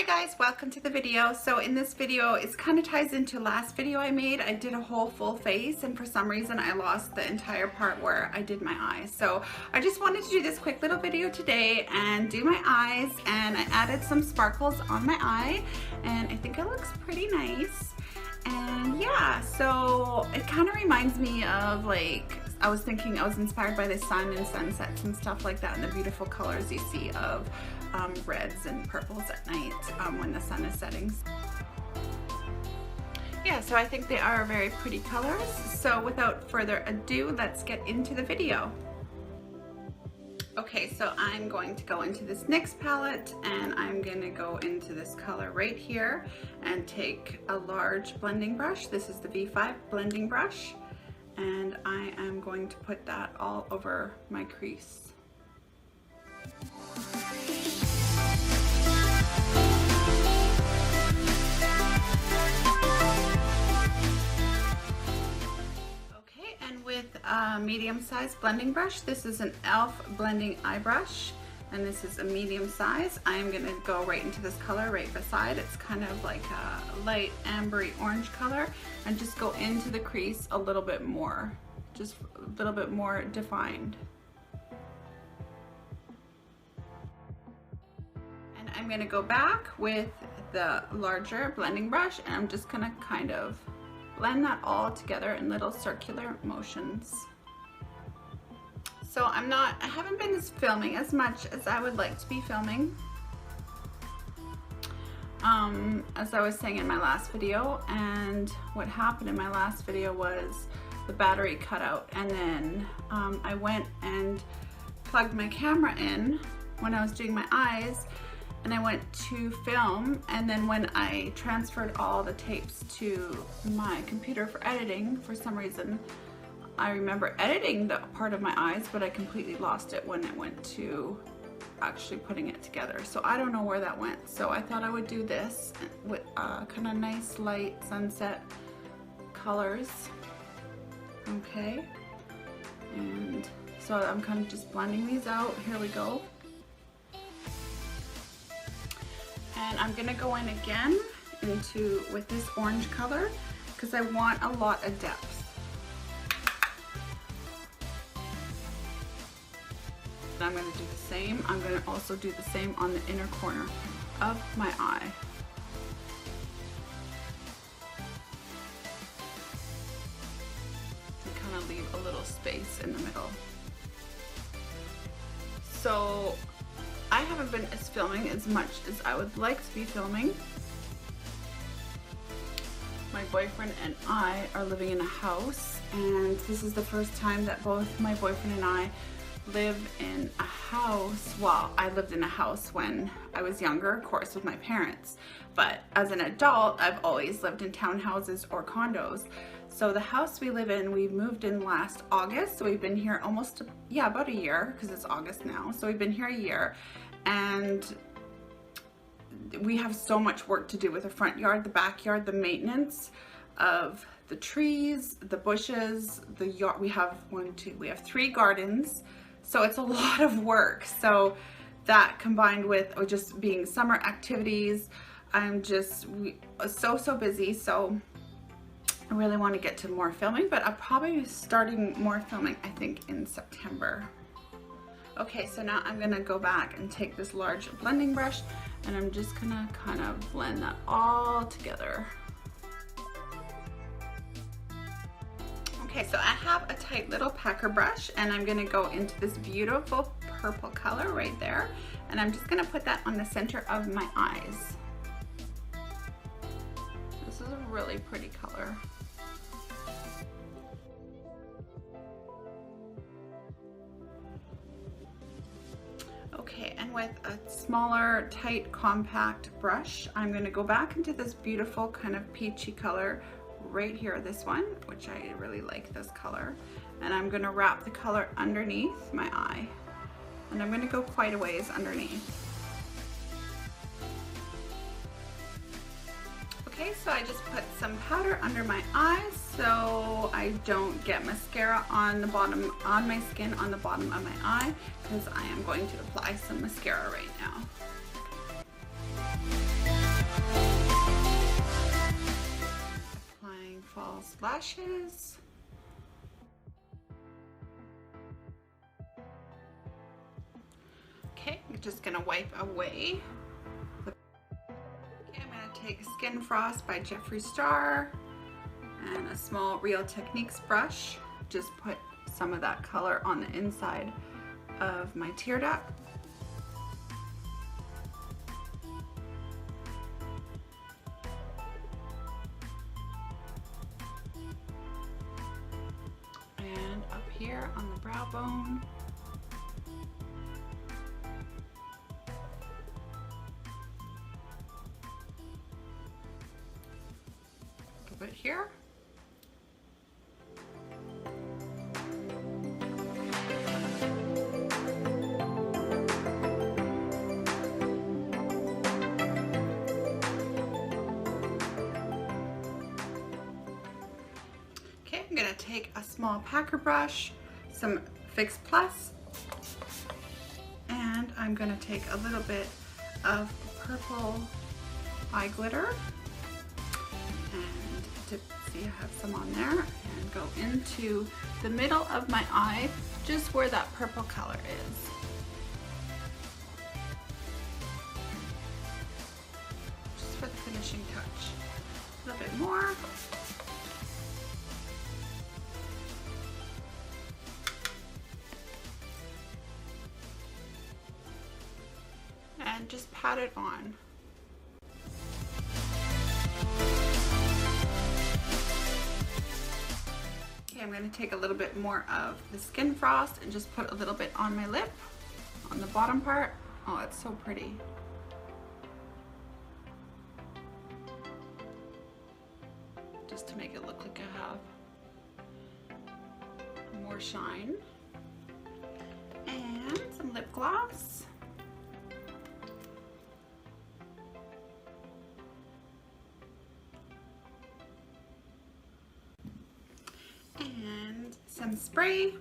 Hi guys, welcome to the video. So in this video, it kind of ties into last video I made. I did a whole full face and for some reason I lost the entire part where I did my eyes. So I just wanted to do this quick little video today and do my eyes, and I added some sparkles on my eye and I think it looks pretty nice. And yeah, so it kind of reminds me of, like, I was thinking I was inspired by the sun and sunsets and stuff like that and the beautiful colors you see of reds and purples at night when the sun is setting. Yeah, so I think they are very pretty colors. So without further ado, let's get into the video. Okay, so I'm going to go into this NYX palette and I'm going to go into this color right here and take a large blending brush. This is the V5 blending brush, and I am going to put that all over my crease. With a medium-sized blending brush. This is an e.l.f. blending eye brush, and this is a medium size. I am going to go right into this color right beside. It's kind of like a light ambery orange color, and just go into the crease a little bit more, just a little bit more defined. And I'm going to go back with the larger blending brush, and I'm just going to kind of blend that all together in little circular motions. So I haven't been filming as much as I would like to be filming, as I was saying in my last video. And what happened in my last video was the battery cut out, and then I went and plugged my camera in when I was doing my eyes, and I went to film, and then when I transferred all the tapes to my computer for editing, for some reason I remember editing the part of my eyes, but I completely lost it when it went to actually putting it together. So I don't know where that went. So I thought I would do this with kind of nice light sunset colors. Okay, and so I'm kind of just blending these out. Here we go. And I'm gonna go in again with this orange color because I want a lot of depth. And I'm gonna do the same. I'm gonna also do the same on the inner corner of my eye. And kind of leave a little space in the middle. So I haven't been filming as much as I would like to be filming. My boyfriend and I are living in a house, and this is the first time that both my boyfriend and I live in a house. Well, I lived in a house when I was younger, of course, with my parents, but as an adult, I've always lived in townhouses or condos. So the house we live in, we moved in last August, so we've been here almost, yeah, about a year, because it's August now. So we've been here a year, and we have so much work to do with the front yard, the backyard, the maintenance of the trees, the bushes, the yard. We have we have 3 gardens, so it's a lot of work. So that combined with just being summer activities, I'm just so busy. So I really want to get to more filming, but I'll probably be starting more filming, I think, in September. Okay, so now I'm gonna go back and take this large blending brush, and I'm just gonna kind of blend that all together. Okay, so I have a tight little packer brush, and I'm gonna go into this beautiful purple color right there, and I'm just gonna put that on the center of my eyes. This is a really pretty color. Okay, and with a smaller, tight, compact brush, I'm going to go back into this beautiful kind of peachy color right here, this one, which I really like this color. And I'm going to wrap the color underneath my eye. And I'm going to go quite a ways underneath. Okay, so I just put some powder under my eyes so I don't get mascara on the bottom, on my skin on the bottom of my eye, because I am going to apply some mascara right now. false lashes. Okay, I'm just gonna wipe away. Okay, I'm gonna take Skin Frost by Jeffree Star and a small Real Techniques brush. Just put some of that color on the inside of my tear duct. And up here on the brow bone. A bit here. Okay, I'm gonna take a small packer brush, some Fix Plus, and I'm gonna take a little bit of purple eye glitter and see I have some on there, and go into the middle of my eye, just where that purple color is. Just for the finishing touch. A little bit more. And just pat it on. Okay, I'm going to take a little bit more of the Skin Frost and just put a little bit on my lip, on the bottom part. Oh, it's so pretty. Just to make it look like I have more shine. And some lip gloss. And some spray.